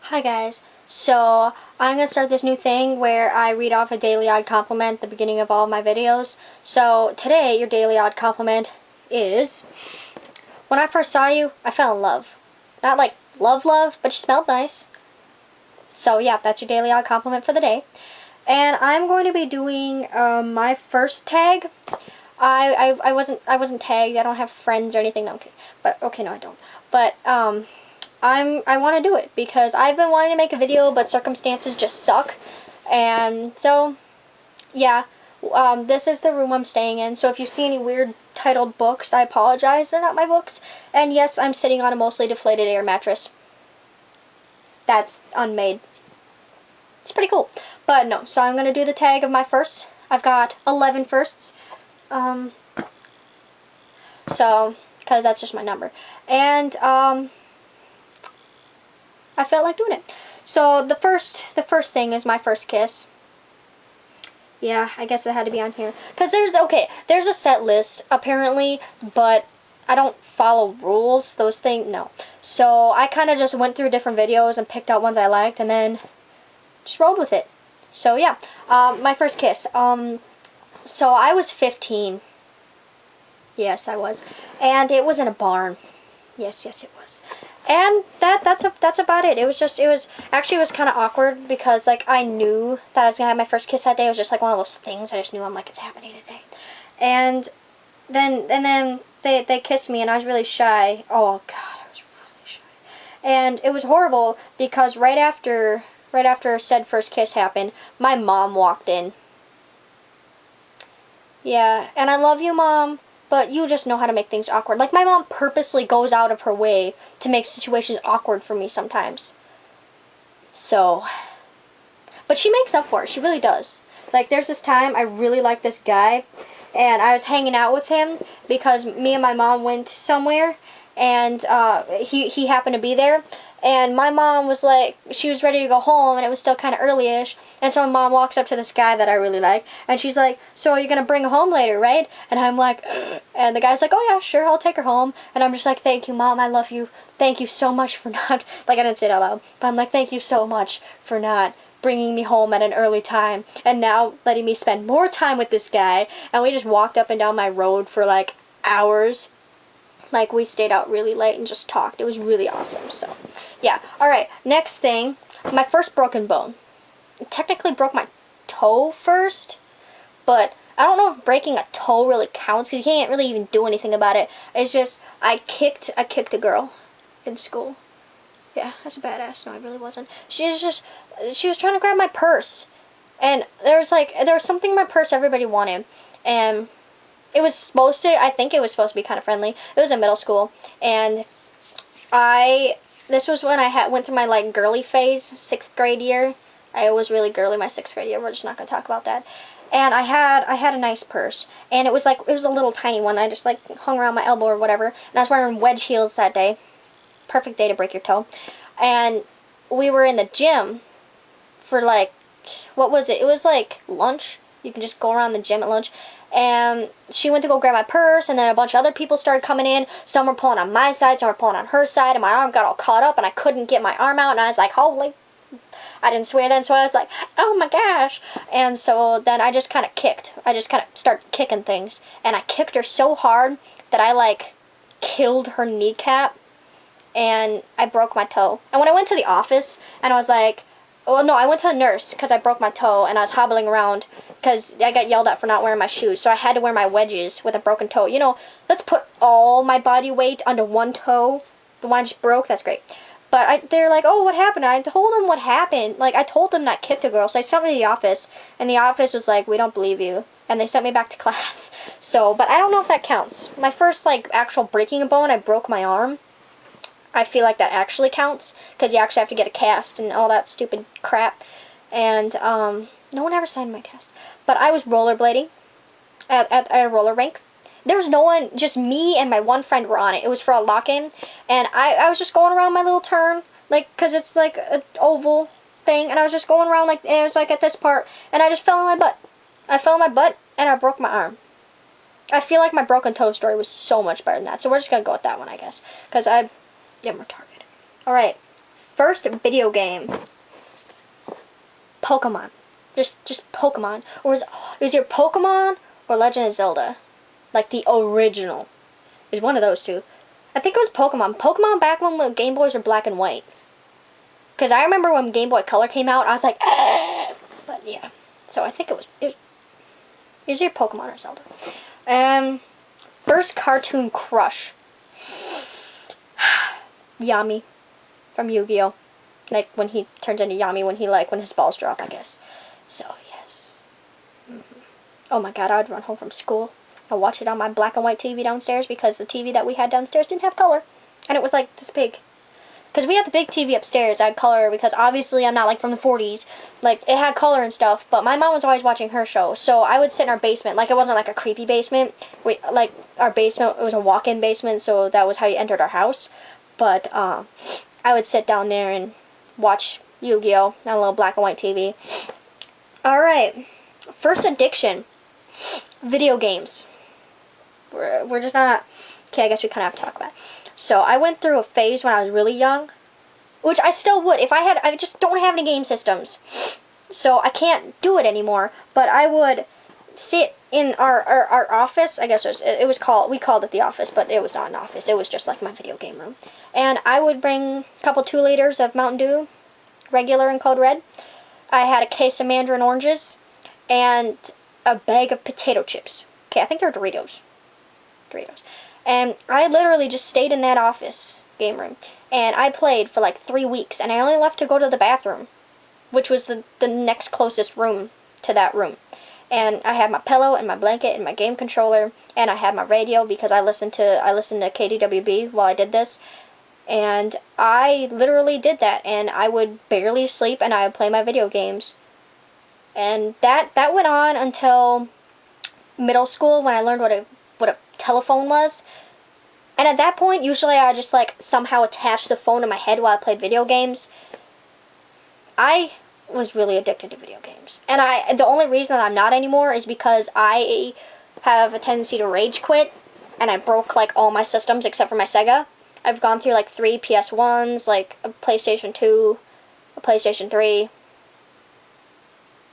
Hi guys, so I'm going to start this new thing where I read off a daily odd compliment at the beginning of all of my videos. So today your daily odd compliment is, when I first saw you, I fell in love. Not like love, but you smelled nice. So yeah, that's your daily odd compliment for the day. And I'm going to be doing my first tag. I wasn't tagged. I don't have friends or anything. No, okay. But okay, no, I don't. But I want to do it because I've been wanting to make a video, but circumstances just suck. And so, yeah, this is the room I'm staying in. So if you see any weird titled books, I apologize. They're not my books. And yes, I'm sitting on a mostly deflated air mattress. That's unmade. It's pretty cool. But no, so I'm going to do the tag of my first. I've got 11 firsts. So, because that's just my number. And, I felt like doing it. So the first thing is my first kiss. Yeah, I guess it had to be on here. Because there's a set list, apparently, but I don't follow rules, those things, no. So I kind of just went through different videos and picked out ones I liked and then just rolled with it. So yeah, my first kiss. So I was 15. Yes, I was. And it was in a barn. Yes, it was. And that's about it. It was kind of awkward because like I knew that I was gonna have my first kiss that day. It was just like one of those things. I just knew, I'm like, it's happening today. And then they kissed me and I was really shy. Oh God, I was really shy. And it was horrible because right after said first kiss happened, my mom walked in. Yeah, and I love you, Mom. But you just know how to make things awkward. Like, my mom purposely goes out of her way to make situations awkward for me sometimes. So, but she makes up for it. She really does. Like, there's this time I really liked this guy, and I was hanging out with him because me and my mom went somewhere, and he happened to be there. And my mom was like, she was ready to go home, and it was still kind of early-ish. And so my mom walks up to this guy that I really like, and she's like, so you're going to bring her home later, right? And I'm like, ugh. And the guy's like, oh yeah, sure, I'll take her home. And I'm just like, thank you, Mom, I love you. Thank you so much for not, like I didn't say it out loud, but I'm like, thank you so much for not bringing me home at an early time, and now letting me spend more time with this guy. And we just walked up and down my road for like hours. Like, we stayed out really late and just talked. It was really awesome. So, yeah. Alright, next thing. My first broken bone. It technically broke my toe first, but I don't know if breaking a toe really counts because you can't really even do anything about it. It's just, I kicked a girl in school. Yeah, that's a badass. No, I really wasn't. She was trying to grab my purse. And there was something in my purse everybody wanted. And it was supposed to, I think it was supposed to be kind of friendly. It was in middle school, and this was when I went through my like girly phase, 6th grade year. I was really girly my 6th grade year. We're just not gonna talk about that. And I had a nice purse, and it was a little tiny one. I just like hung around my elbow or whatever. And I was wearing wedge heels that day. Perfect day to break your toe. And we were in the gym for like, what was it? It was like lunch. You can just go around the gym at lunch. And she went to go grab my purse, and then a bunch of other people started coming in. Some were pulling on my side, some were pulling on her side, and my arm got all caught up, and I couldn't get my arm out, and I was like, holy, I didn't swear then, so I was like, oh my gosh. And so then I just kind of kicked. I just kind of started kicking things, and I kicked her so hard that I like killed her kneecap, and I broke my toe. And when I went to the office, and I was like, well, no, I went to a nurse because I broke my toe, and I was hobbling around because I got yelled at for not wearing my shoes. So I had to wear my wedges with a broken toe. You know, let's put all my body weight onto one toe. The one I just broke, that's great. But they're like, oh, what happened? I told them what happened. Like, I told them not kicked a girl. So I sent me to the office, and the office was like, we don't believe you. And they sent me back to class. So, but I don't know if that counts. My first, like, actual breaking a bone, I broke my arm. I feel like that actually counts, because you actually have to get a cast and all that stupid crap. And, no one ever signed my cast. But I was rollerblading at a roller rink. There was no one, just me and my one friend were on it. It was for a lock-in. And I was just going around my little turn, like, because it's like an oval thing. And I was just going around, like, and it was like at this part. And I just fell on my butt. I fell on my butt, and I broke my arm. I feel like my broken toe story was so much better than that. So we're just going to go with that one, I guess. Because I'm retarded. Alright. first video game, Pokemon. Just Pokemon. Or was it Pokemon or Legend of Zelda? Like the original. It was one of those two. I think it was Pokemon. Pokemon back when the Game Boys were black and white. Because I remember when Game Boy Color came out, I was like, ah! But yeah. So I think it was either Pokemon or Zelda. First cartoon crush. Yami from Yu-Gi-Oh! Like when he turns into Yami when his balls drop, I guess. So yes. Oh my god, I would run home from school. I'd watch it on my black and white TV downstairs because the TV that we had downstairs didn't have color. And it was like this big. Because we had the big TV upstairs, I had color because obviously I'm not like from the 40s. Like it had color and stuff, but my mom was always watching her show. So I would sit in our basement. Like it wasn't like a creepy basement. Like our basement, it was a walk-in basement, so that was how you entered our house. But I would sit down there and watch Yu-Gi-Oh! On a little black and white TV. Alright. First addiction. Video games. We're just not... Okay, I guess we kind of have to talk about it. So, I went through a phase when I was really young. Which I still would. If I had... I just don't have any game systems. So, I can't do it anymore. But I would sit in our office. I guess it was called... We called it the office, but it was not an office. It was just like my video game room. And I would bring a couple 2-liters of Mountain Dew. Regular and Code Red. I had a case of mandarin oranges. And a bag of potato chips. Okay, I think they're Doritos. And I literally just stayed in that office game room. And I played for like 3 weeks. And I only left to go to the bathroom. Which was the next closest room to that room. And I had my pillow and my blanket and my game controller. And I had my radio because I listened to KDWB while I did this. And I literally did that. And I would barely sleep and I would play my video games. And that went on until middle school when I learned what a telephone was. And at that point, usually I just like somehow attach the phone to my head while I played video games. I was really addicted to video games. And the only reason that I'm not anymore is because I have a tendency to rage quit. And I broke like all my systems except for my Sega. I've gone through like 3 PS1s, like a PlayStation 2, a PlayStation 3.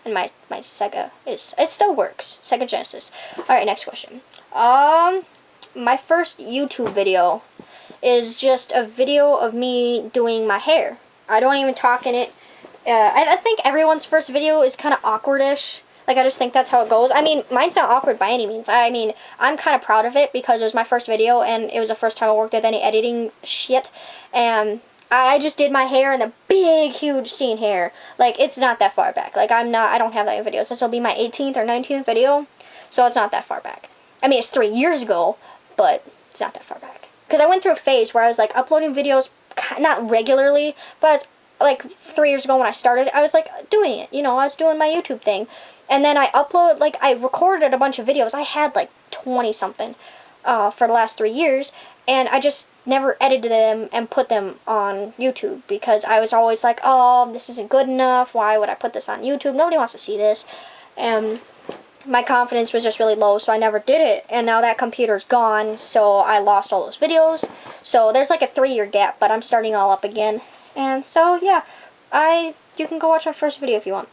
And my Sega it still works. Sega Genesis. Alright, next question. My first YouTube video is just a video of me doing my hair. I don't even talk in it. I think everyone's first video is kind of awkward-ish. Like, I just think that's how it goes. I mean, mine's not awkward by any means. I mean, I'm kind of proud of it because it was my first video and it was the first time I worked with any editing shit. And I just did my hair in the big, huge scene hair. Like, it's not that far back. Like, I don't have that in videos. This will be my 18th or 19th video, so it's not that far back. I mean, it's 3 years ago, but it's not that far back. Because I went through a phase where I was, like, uploading videos, not regularly, but it's like 3 years ago when I started, I was, like, doing it. You know, I was doing my YouTube thing. And then I recorded a bunch of videos. I had, like, 20-something for the last 3 years, and I just never edited them and put them on YouTube because I was always like, oh, this isn't good enough. Why would I put this on YouTube? Nobody wants to see this. And my confidence was just really low, so I never did it. And now that computer's gone, so I lost all those videos. So there's like a 3-year gap, but I'm starting all up again. And so, yeah, you can go watch my first video if you want.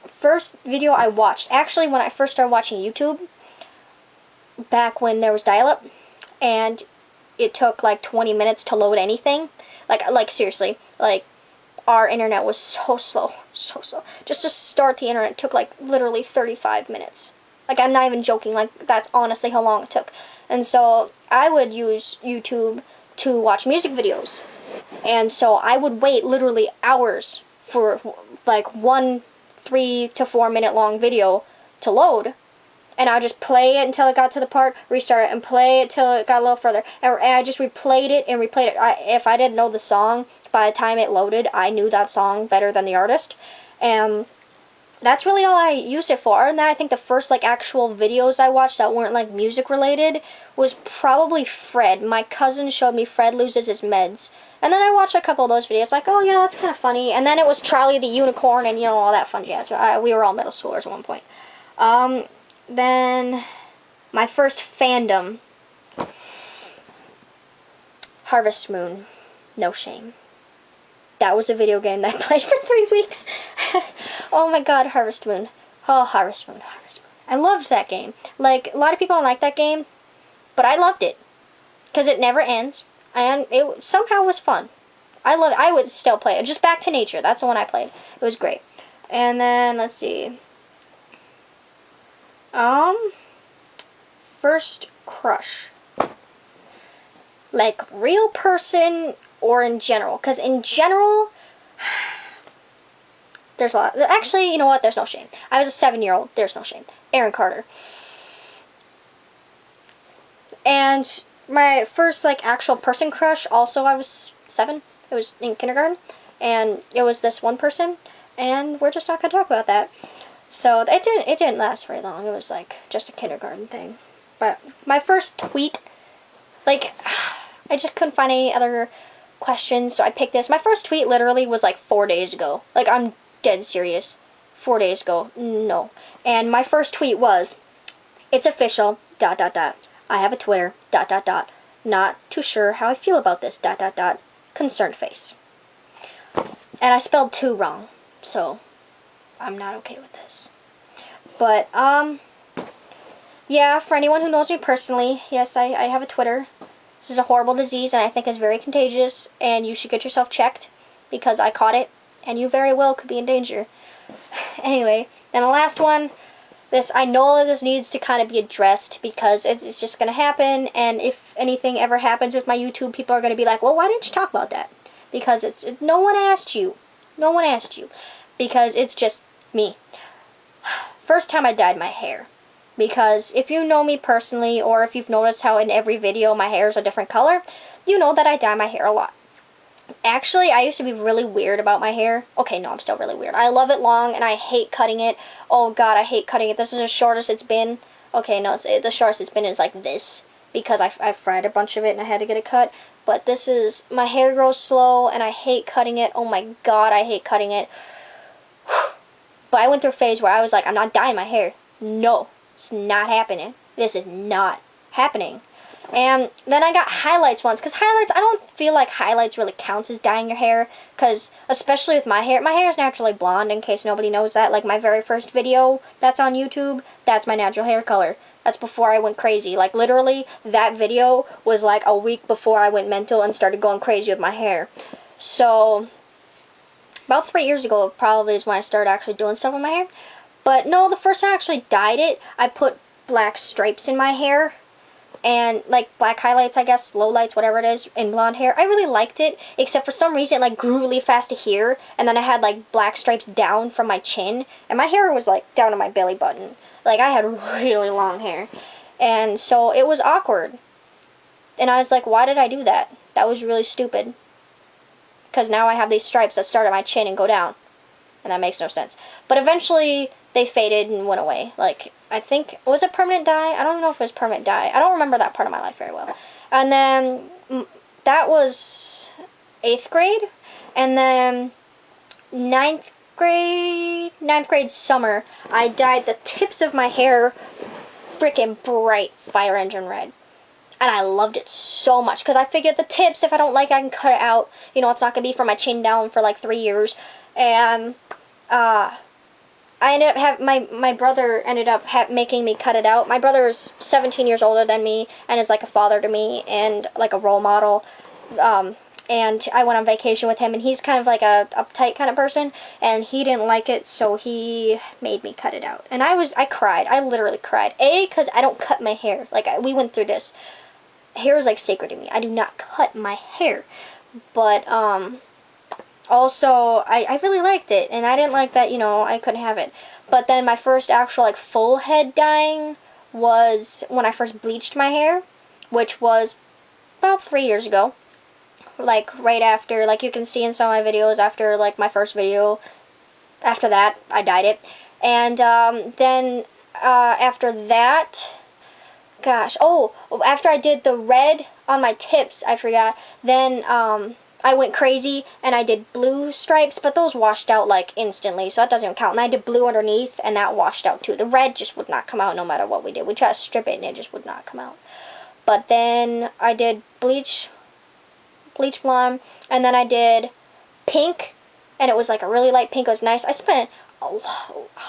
First video I watched, actually when I first started watching YouTube, back when there was dial-up, and it took like 20 minutes to load anything. Like seriously, like our internet was so slow. Just to start the internet took like literally 35 minutes. Like, I'm not even joking, like that's honestly how long it took. And so I would use YouTube to watch music videos. And so I would wait literally hours for like 1 3 to 4 minute long video to load. And I would just play it until it got to the part, restart it, and play it till it got a little further. And I just replayed it and replayed it. If I didn't know the song, by the time it loaded, I knew that song better than the artist. And that's really all I used it for. And then I think the first, like, actual videos I watched that weren't, like, music related was probably Fred. My cousin showed me Fred loses his meds. And then I watched a couple of those videos, like, oh yeah, that's kind of funny. And then it was Charlie the Unicorn and, you know, all that fun jazz. We were all middle schoolers at one point. Then my first fandom, Harvest Moon, no shame. that was a video game that I played for 3 weeks. Oh my god, Harvest Moon. Oh, Harvest Moon, Harvest Moon. I loved that game. Like, a lot of people don't like that game, but I loved it. Because it never ends, and it somehow was fun. I would still play it. Just Back to Nature, that's the one I played. It was great. And then, let's see. First crush. Like, real person or in general. Because in general, there's a lot. Actually, you know what? There's no shame. I was a 7-year-old. There's no shame. Aaron Carter. And my first, like, actual person crush, also I was 7. It was in kindergarten. And it was this one person. And we're just not going to talk about that. So it didn't last very long. It was, like, just a kindergarten thing. But my first tweet, like, I just couldn't find any other questions, so I picked this. My first tweet literally was, like, 4 days ago. Like, I'm dead serious. 4 days ago. No. And my first tweet was, it's official, ... I have a Twitter, ... Not too sure how I feel about this, ... Concerned face. And I spelled 2 wrong, so I'm not okay with this. But, yeah, for anyone who knows me personally, yes, I have a Twitter. This is a horrible disease, and I think it's very contagious, and you should get yourself checked, because I caught it, and you very well could be in danger. Anyway, and the last one, I know that this needs to kind of be addressed, because it's just going to happen, and if anything ever happens with my YouTube, people are going to be like, well, why didn't you talk about that? Because no one asked you. No one asked you. Because it's just me. First time I dyed my hair. Because if you know me personally, or if you've noticed how in every video my hair is a different color, you know that I dye my hair a lot. Actually, I used to be really weird about my hair. Okay, no, I'm still really weird. I love it long, and I hate cutting it. Oh, God, I hate cutting it. This is the shortest it's been. Okay, no, the shortest it's been is like this. Because I fried a bunch of it, and I had to get it cut. But this is, my hair grows slow, and I hate cutting it. Oh, my God, I hate cutting it. But I went through a phase where I was like, I'm not dyeing my hair. No. It's not happening. This is not happening. And then I got highlights once. Because highlights, I don't feel like highlights really counts as dyeing your hair. Because, especially with my hair is naturally blonde, in case nobody knows that. Like, my very first video that's on YouTube, that's my natural hair color. That's before I went crazy. Like, literally, that video was like a week before I went mental and started going crazy with my hair. So, about 3 years ago, probably is when I started actually doing stuff with my hair. But no, the first time I actually dyed it, I put black stripes in my hair. And, like, black highlights, I guess, lowlights, whatever it is, in blonde hair. I really liked it, except for some reason it, like, grew really fast to here. And then I had, like, black stripes down from my chin. And my hair was, like, down to my belly button. Like, I had really long hair. And so it was awkward. And I was like, why did I do that? That was really stupid. Because now I have these stripes that start at my chin and go down. And that makes no sense. But eventually, they faded and went away. Like, I think, was it permanent dye? I don't know if it was permanent dye. I don't remember that part of my life very well. And then, that was 8th grade. And then, 9th grade summer, I dyed the tips of my hair freaking bright fire engine red. And I loved it so much, because I figured the tips, if I don't like it, I can cut it out. You know, it's not going to be from my chin down for like 3 years. And, I ended up having, my brother ended up making me cut it out. My brother is 17 years older than me, and is like a father to me, and like a role model. And I went on vacation with him, and he's kind of like a uptight kind of person, and he didn't like it, so he made me cut it out. And I cried. I literally cried. Because I don't cut my hair. Like, we went through this. Hair is like sacred to me. I do not cut my hair. But, also, I really liked it, and I didn't like that, you know, I couldn't have it. But then my first actual, like, full head dyeing was when I first bleached my hair, which was about 3 years ago. Like, right after, like, you can see in some of my videos, after, like, my first video, after that, I dyed it. And, then, after that, gosh, after I did the red on my tips, I forgot, then, I went crazy, and I did blue stripes, but those washed out, like, instantly, so that doesn't even count. And I did blue underneath, and that washed out, too. The red just would not come out no matter what we did. We tried to strip it, and it just would not come out. But then I did bleach blonde, and then I did pink, and it was like a really light pink. It was nice. I spent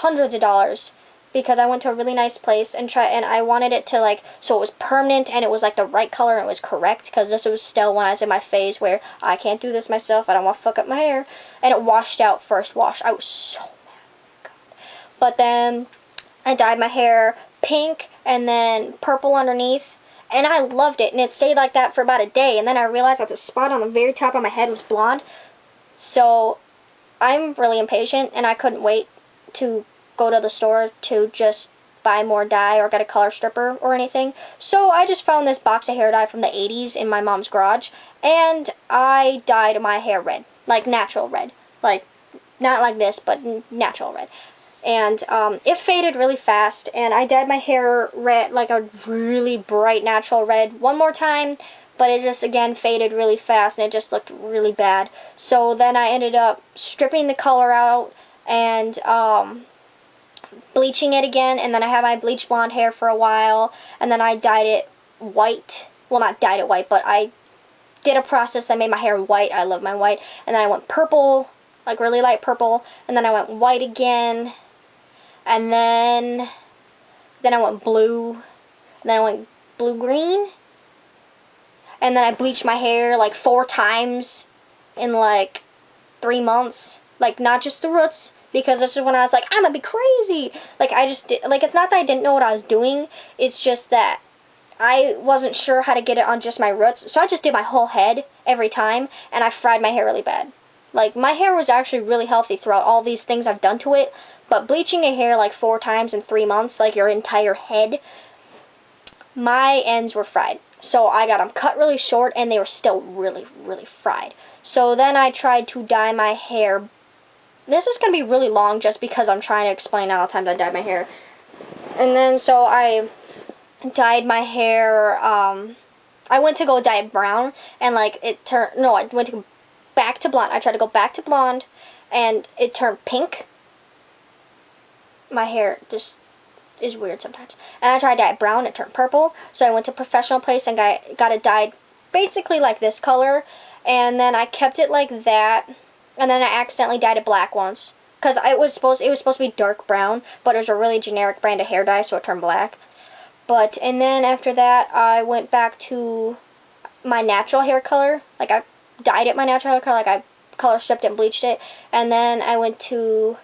hundreds of dollars because I went to a really nice place and I wanted it to like, so it was permanent and it was like the right color and it was correct, because this was still when I was in my phase where I can't do this myself, I don't want to fuck up my hair, and it washed out first wash. I was so mad. But then I dyed my hair pink and then purple underneath, and I loved it, and it stayed like that for about a day, and then I realized that the spot on the very top of my head was blonde. So I'm really impatient, and I couldn't wait to go to the store to just buy more dye or get a color stripper or anything. So I just found this box of hair dye from the 80s in my mom's garage, and I dyed my hair red, like natural red, like not like this, but natural red. And it faded really fast, and I dyed my hair red, like a really bright natural red, one more time, but it just again faded really fast, and it just looked really bad. So then I ended up stripping the color out and bleaching it again, and then I had my bleach blonde hair for a while, and then I dyed it white. Well, not dyed it white, but I did a process that made my hair white. I love my white. And then I went purple, like really light purple, and then I went white again, and then I went blue, and then I went blue-green, and then I bleached my hair like 4 times in like 3 months. Like, not just the roots, because this is when I was like, I'm gonna be crazy. Like, I just did, like, it's not that I didn't know what I was doing, it's just that I wasn't sure how to get it on just my roots, so I just did my whole head every time, and I fried my hair really bad. Like, my hair was actually really healthy throughout all these things I've done to it, but bleaching a hair like 4 times in 3 months, like your entire head, my ends were fried. So I got them cut really short, and they were still really, really fried. So then I tried to dye my hair. This is going to be really long just because I'm trying to explain all the times I dyed my hair. And then so I dyed my hair, I went to go dye it brown, and like it turned, no, I went to go back to blonde. I tried to go back to blonde, and it turned pink. My hair just is weird sometimes. And I tried to dye it brown, it turned purple. So I went to a professional place and got it dyed basically like this color, and then I kept it like that. And then I accidentally dyed it black once, because it was supposed to be dark brown, but it was a really generic brand of hair dye, so it turned black. And then after that, I went back to my natural hair color. Like, I dyed it my natural hair color, like I color stripped it and bleached it. And then I went to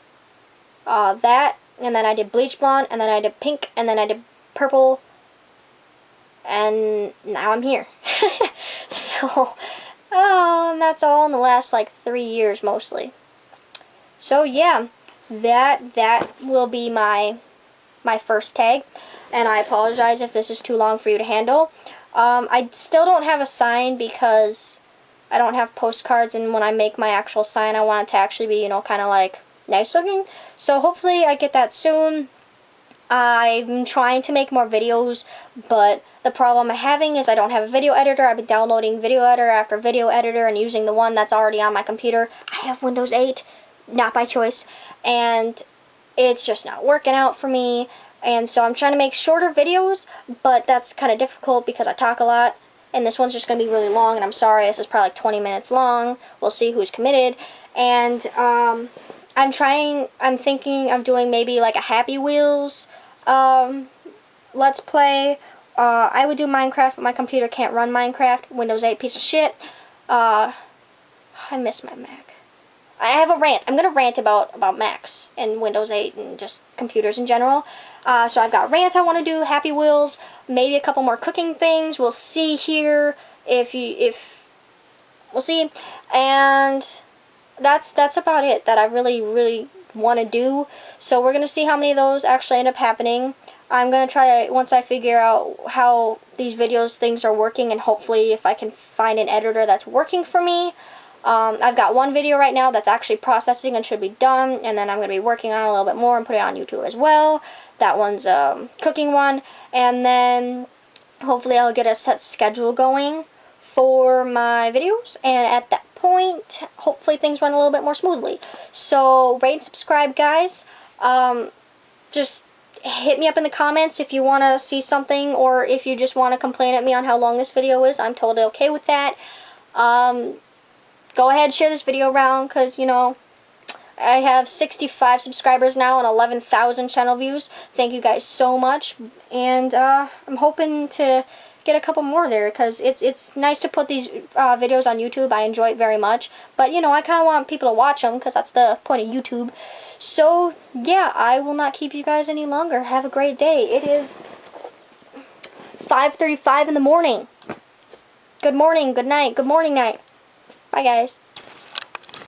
that, and then I did bleach blonde, and then I did pink, and then I did purple, and now I'm here. So, and that's all in the last like 3 years mostly. So yeah, that will be my first tag, and I apologize if this is too long for you to handle. I still don't have a sign because I don't have postcards, and when I make my actual sign, I want it to actually be, you know, kind of like nice looking. So hopefully I get that soon. I'm trying to make more videos, but the problem I'm having is I don't have a video editor. I've been downloading video editor after video editor and using the one that's already on my computer. I have Windows 8, not by choice, and it's just not working out for me. And so I'm trying to make shorter videos, but that's kind of difficult because I talk a lot. And this one's just going to be really long, and I'm sorry, this is probably like 20 minutes long. We'll see who's committed. And I'm thinking of doing maybe like a Happy Wheels Let's Play. I would do Minecraft, but my computer can't run Minecraft. Windows 8 piece of shit. I miss my Mac. I have a rant. I'm going to rant about Macs and Windows 8 and just computers in general. So I've got rant I want to do, Happy Wheels, maybe a couple more cooking things. We'll see here we'll see. And that's about it that I really want to do. So we're going to see how many of those actually end up happening. I'm going to try to, once I figure out how these things are working, and hopefully if I can find an editor that's working for me. I've got one video right now that's actually processing and should be done, and then I'm going to be working on it a little bit more and put it on YouTube as well. That one's a cooking one, and then hopefully I'll get a set schedule going for my videos, and at that point, hopefully things run a little bit more smoothly. So, rate and subscribe, guys. Just hit me up in the comments if you want to see something, or if you just want to complain at me on how long this video is. I'm totally okay with that. go ahead, share this video around, because, you know, I have 65 subscribers now and 11,000 channel views. Thank you guys so much. And I'm hoping to get a couple more there, because it's nice to put these videos on YouTube. I enjoy it very much. But, you know, I kind of want people to watch them, because that's the point of YouTube. So, yeah, I will not keep you guys any longer. Have a great day. It is 5:35 in the morning. Good morning, good night, good morning night. Bye, guys.